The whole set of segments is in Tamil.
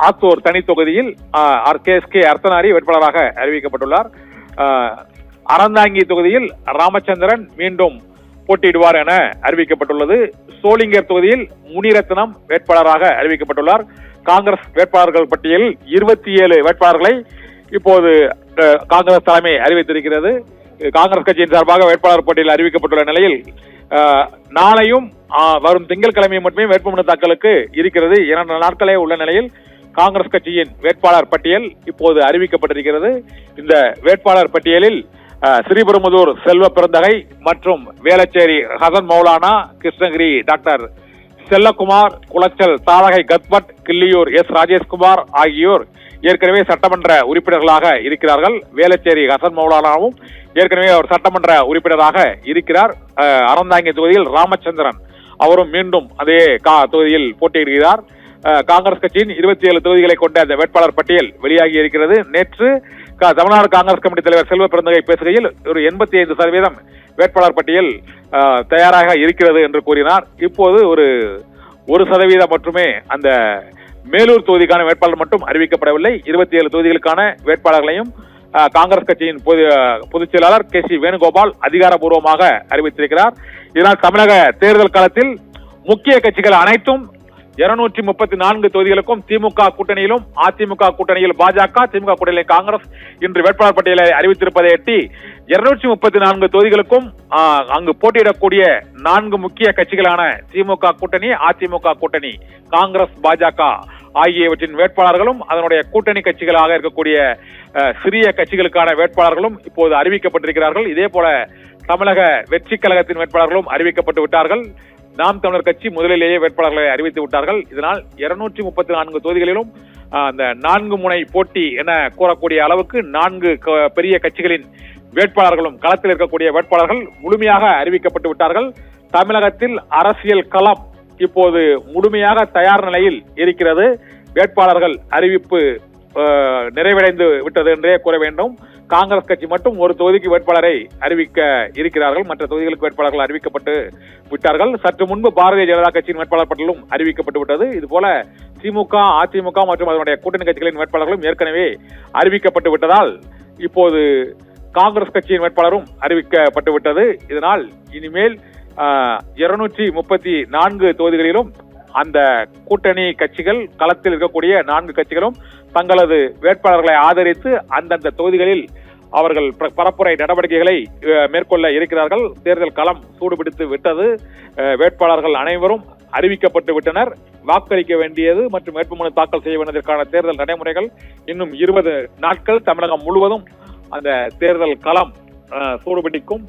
ஆத்தூர் தனி தொகுதியில் KSK அர்த்தனாரி வேட்பாளராக அறிவிக்கப்பட்டுள்ளார். அறந்தாங்கி தொகுதியில் ராமச்சந்திரன் மீண்டும் போட்டியிடுவார் என அறிவிக்கப்பட்டுள்ளது. சோளிங்கர் தொகுதியில் முனிரத்னம் வேட்பாளராக அறிவிக்கப்பட்டுள்ளார். காங்கிரஸ் வேட்பாளர்கள் பட்டியலில் 27 வேட்பாளர்களை இப்போது காங்கிரஸ் தலைமை அறிவித்திருக்கிறது. காங்கிரஸ் கட்சியின் சார்பாக வேட்பாளர் பட்டியல் அறிவிக்கப்பட்டுள்ள நிலையில் நாளையும் வரும் திங்கட்கிழமை மட்டுமே வேட்புமனு தாக்கலுக்கு இருக்கிறது. 2 நாட்களே உள்ள நிலையில் காங்கிரஸ் கட்சியின் வேட்பாளர் பட்டியல் இப்போது அறிவிக்கப்பட்டிருக்கிறது. இந்த வேட்பாளர் பட்டியலில் ஸ்ரீபெரும்புதூர் செல்வ பெருந்தகை மற்றும் வேளச்சேரி ஹசன் மௌலானா, கிருஷ்ணகிரி டாக்டர் செல்லகுமார், குளச்சல் தாரகை கத்பட், கிள்ளியூர் ராஜேஷ்குமார் ஆகியோர் ஏற்கனவே சட்டமன்ற உறுப்பினர்களாக இருக்கிறார்கள். வேளச்சேரி ஹசன் மௌலானாவும் ஏற்கனவே அவர் சட்டமன்ற உறுப்பினராக இருக்கிறார். அறந்தாங்கி தொகுதியில் ராமச்சந்திரன் அவரும் மீண்டும் அதே தொகுதியில் போட்டியிடுகிறார். காங்கிரஸ் கட்சியின் 27 தொகுதிகளை கொண்ட அந்த வேட்பாளர் பட்டியல் வெளியாகி இருக்கிறது. நேற்று தமிழ்நாடு காங்கிரஸ் கமிட்டி தலைவர் செல்வ பெருந்தகை பேசுகையில் ஒரு 85% வேட்பாளர் பட்டியல் தயாராக இருக்கிறது என்று கூறினார். இப்போது ஒரு 1% மட்டுமே அந்த மேலூர் தொகுதிக்கான வேட்பாளர் மட்டும் அறிவிக்கப்படவில்லை. 27 தொகுதிகளுக்கான வேட்பாளர்களையும் காங்கிரஸ் கட்சியின் பொதுச் செயலாளர் KC வேணுகோபால் அதிகாரப்பூர்வமாக அறிவித்திருக்கிறார். இதனால் தமிழக தேர்தல் களத்தில் முக்கிய கட்சிகள் அனைத்தும் 234 தொகுதிகளுக்கும் திமுக கூட்டணியிலும் அதிமுக கூட்டணியில் பாஜக, திமுக கூட்டணியில் காங்கிரஸ் இன்று வேட்பாளர் பட்டியலை அறிவித்திருப்பதை எட்டி 234 தொகுதிகளுக்கும் அங்கு போட்டியிடக்கூடிய 4 முக்கிய கட்சிகளான திமுக கூட்டணி, அதிமுக கூட்டணி, காங்கிரஸ், பாஜக ஆகியவற்றின் வேட்பாளர்களும் அதனுடைய கூட்டணி கட்சிகளாக இருக்கக்கூடிய சிறிய கட்சிகளுக்கான வேட்பாளர்களும் இப்போது அறிவிக்கப்பட்டிருக்கிறார்கள். இதே போல தமிழக வெற்றி கழகத்தின் வேட்பாளர்களும் அறிவிக்கப்பட்டு விட்டார்கள். நாம் தமிழர் கட்சி முதலிலேயே வேட்பாளர்களை அறிவித்து விட்டார்கள். இதனால் 234 தொகுதிகளிலும் அந்த 4 முனை போட்டி என கூறக்கூடிய அளவுக்கு 4 பெரிய கட்சிகளின் வேட்பாளர்களும் களத்தில் இருக்கக்கூடிய வேட்பாளர்கள் முழுமையாக அறிவிக்கப்பட்டு விட்டார்கள். தமிழகத்தில் அரசியல் களம் இப்போது முழுமையாக தயார் நிலையில் இருக்கிறது. வேட்பாளர்கள் அறிவிப்பு நிறைவடைந்து விட்டது என்றே கூற வேண்டும். காங்கிரஸ் கட்சி மட்டும் ஒரு தொகுதிக்கு வேட்பாளரை அறிவிக்க இருக்கிறார்கள். மற்ற தொகுதிகளுக்கு வேட்பாளர்கள் அறிவிக்கப்பட்டு விட்டார்கள். சற்று முன்பு பாரதிய ஜனதா கட்சியின் வேட்பாளர் பட்டியலும் அறிவிக்கப்பட்டு விட்டது. இதுபோல திமுக, அதிமுக மற்றும் அதனுடைய கூட்டணி கட்சிகளின் வேட்பாளர்களும் ஏற்கனவே அறிவிக்கப்பட்டு விட்டதால் இப்போது காங்கிரஸ் கட்சியின் வேட்பாளரும் அறிவிக்கப்பட்டு விட்டது. இதனால் இனிமேல் 234 தொகுதிகளிலும் அந்த கூட்டணி கட்சிகள் களத்தில் இருக்கக்கூடிய 4 கட்சிகளும் தங்களது வேட்பாளர்களை ஆதரித்து அந்தந்த தொகுதிகளில் அவர்கள் பரப்புரை நடவடிக்கைகளை மேற்கொள்ள இருக்கிறார்கள். தேர்தல் களம் சூடுபிடித்து விட்டது. வேட்பாளர்கள் அனைவரும் அறிவிக்கப்பட்டு விட்டனர். வாக்களிக்க வேண்டியது மற்றும் வேட்புமனு தாக்கல் செய்ய வேண்டியதற்கான தேர்தல் நடைமுறைகள் இன்னும் 20 நாட்கள் தமிழகம் முழுவதும் அந்த தேர்தல் களம் சூடுபிடிக்கும்.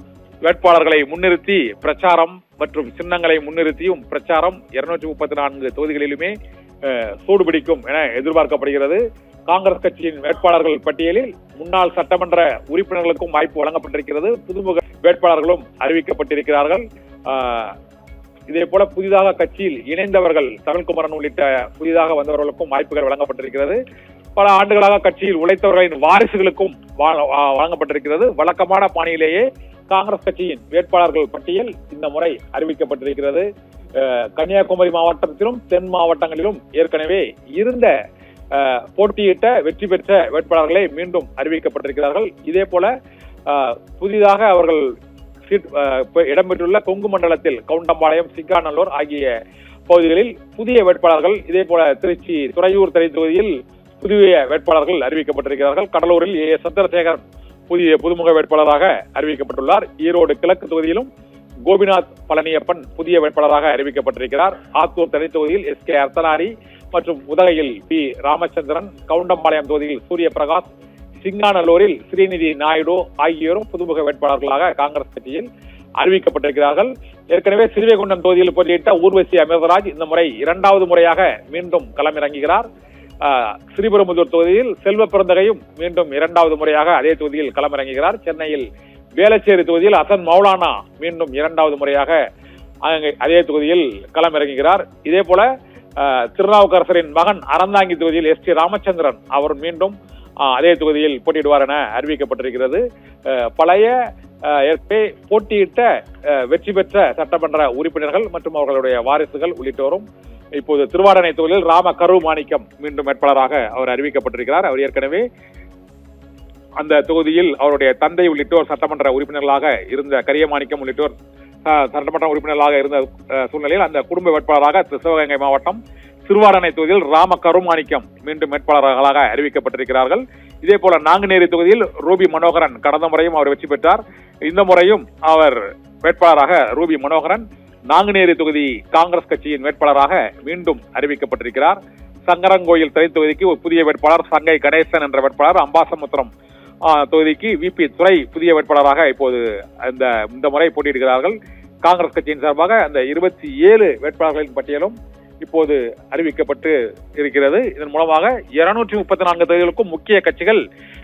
வேட்பாளர்களை முன்னிறுத்தி பிரச்சாரம் மற்றும் சின்னங்களை முன்னிறுத்தியும் பிரச்சாரம் 234 தொகுதிகளிலுமே சூடுபிடிக்கும் என எதிர்பார்க்கப்படுகிறது. காங்கிரஸ் கட்சியின் வேட்பாளர்கள் பட்டியலில் முன்னாள் சட்டமன்ற உறுப்பினர்களுக்கும் வாய்ப்பு வழங்கப்பட்டிருக்கிறது. புதுமுக வேட்பாளர்களும் அறிவிக்கப்பட்டிருக்கிறார்கள். இதே போல புதிதாக கட்சியில் இணைந்தவர்கள் தமிழ்குமரன் உள்ளிட்ட புதிதாக வந்தவர்களுக்கும் வாய்ப்புகள் வழங்கப்பட்டிருக்கிறது. பல ஆண்டுகளாக கட்சியில் உழைத்தவர்களின் வாரிசுகளுக்கும் வழங்கப்பட்டிருக்கிறது. வழக்கமான பாணியிலேயே காங்கிரஸ் கட்சியின் வேட்பாளர்கள் பட்டியல் இந்த முறை அறிவிக்கப்பட்டிருக்கிறது. கன்னியாகுமரி மாவட்டத்திலும் தென் மாவட்டங்களிலும் ஏற்கனவே இருந்த போட்டியிட்ட வெற்றி பெற்ற வேட்பாளர்களை மீண்டும் அறிவிக்கப்பட்டிருக்கிறார்கள். இதே போல புதிதாக அவர்கள் இடம்பெற்றுள்ள கொங்கு மண்டலத்தில் கவுண்டம்பாளையம், சிங்காநல்லூர் ஆகிய பகுதிகளில் புதிய வேட்பாளர்கள், இதே போல திருச்சி துறையூர் தனி தொகுதியில் புதிய வேட்பாளர்கள் அறிவிக்கப்பட்டிருக்கிறார்கள். கடலூரில் சந்திரசேகர் புதிய புதுமுக வேட்பாளராக அறிவிக்கப்பட்டுள்ளார். ஈரோடு கிழக்கு தொகுதியிலும் கோபிநாத் பழனியப்பன் புதிய வேட்பாளராக அறிவிக்கப்பட்டிருக்கிறார். ஆத்தூர் தனி தொகுதியில் SK அர்த்தனாரி மற்றும் உதகையில் P ராமச்சந்திரன், கவுண்டம்பாளையம் தொகுதியில் சூரிய பிரகாஷ், சிங்காநல்லூரில் ஸ்ரீநிதி நாயுடு ஆகியோரும் புதுமுக வேட்பாளர்களாக காங்கிரஸ் கட்சியில் அறிவிக்கப்பட்டிருக்கிறார்கள். ஏற்கனவே ஸ்ரீவைகுண்டம் தொகுதியில் போட்டியிட்ட ஊர்வசி அமிர்தராஜ் இந்த முறை 2வது முறையாக மீண்டும் களமிறங்குகிறார். ஸ்ரீபெரும்புதூர் தொகுதியில் செல்வ பெருந்தகையும் மீண்டும் 2வது முறையாக அதே தொகுதியில் களமிறங்குகிறார். சென்னையில் வேளச்சேரி தொகுதியில் ஹசன் மௌலானா மீண்டும் 2வது முறையாக அதே தொகுதியில் களமிறங்குகிறார். இதே போல திருநாவுக்கரசரின் மகன் அறந்தாங்கி தொகுதியில் ST ராமச்சந்திரன் அவர் மீண்டும் அதே தொகுதியில் போட்டியிடுவார் என அறிவிக்கப்பட்டிருக்கிறது. பழைய போட்டியிட்ட வெற்றி பெற்ற சட்டமன்ற உறுப்பினர்கள் மற்றும் அவர்களுடைய வாரிசுகள் உள்ளிட்டோரும் இப்போது திருவாடனை தொகுதியில் ராம கருமாணிக்கம் மீண்டும் வேட்பாளராக அவர் அறிவிக்கப்பட்டிருக்கிறார். அவர் ஏற்கனவே அந்த தொகுதியில் அவருடைய தந்தை உள்ளிட்டோர் சட்டமன்ற உறுப்பினர்களாக இருந்த கரியமாணிக்கம் உள்ளிட்டோர் சட்டமன்ற உறுப்பினர்களாக இருந்த சூழ்நிலையில் அந்த குடும்ப வேட்பாளராக சிவகங்கை மாவட்டம் திருவாடனை தொகுதியில் ராம கருமாணிக்கம் மீண்டும் வேட்பாளர்களாக அறிவிக்கப்பட்டிருக்கிறார்கள். இதே போல நாங்குநேரி தொகுதியில் ரூபி மனோகரன் கடந்த முறையும் அவர் வெற்றி பெற்றார். இந்த முறையும் அவர் வேட்பாளராக ரூபி மனோகரன் நாங்குநேரி தொகுதி காங்கிரஸ் கட்சியின் வேட்பாளராக மீண்டும் அறிவிக்கப்பட்டிருக்கிறார். சங்கரங்கோயில் தனி தொகுதிக்கு ஒரு புதிய வேட்பாளர் சங்கை கணேசன் என்ற வேட்பாளர், அம்பாசமுத்திரம் தொகுதிக்கு விபி துரை புதிய வேட்பாளராக இப்போது இந்த முறை போட்டியிடுகிறார்கள். காங்கிரஸ் கட்சியின் சார்பாக அந்த 27 வேட்பாளர்களின் பட்டியலும் இப்போது அறிவிக்கப்பட்டு இருக்கிறது. இதன் மூலமாக 234 தொகுதிகளுக்கும் முக்கிய கட்சிகள்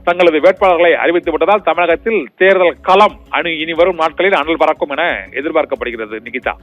தங்களது வேட்பாளர்களை அறிவித்து விட்டதால் தமிழகத்தில் தேர்தல் களம் இனி வரும் நாட்களில் அனல் பறக்கும் என எதிர்பார்க்கப்படுகிறது. நிகிதா.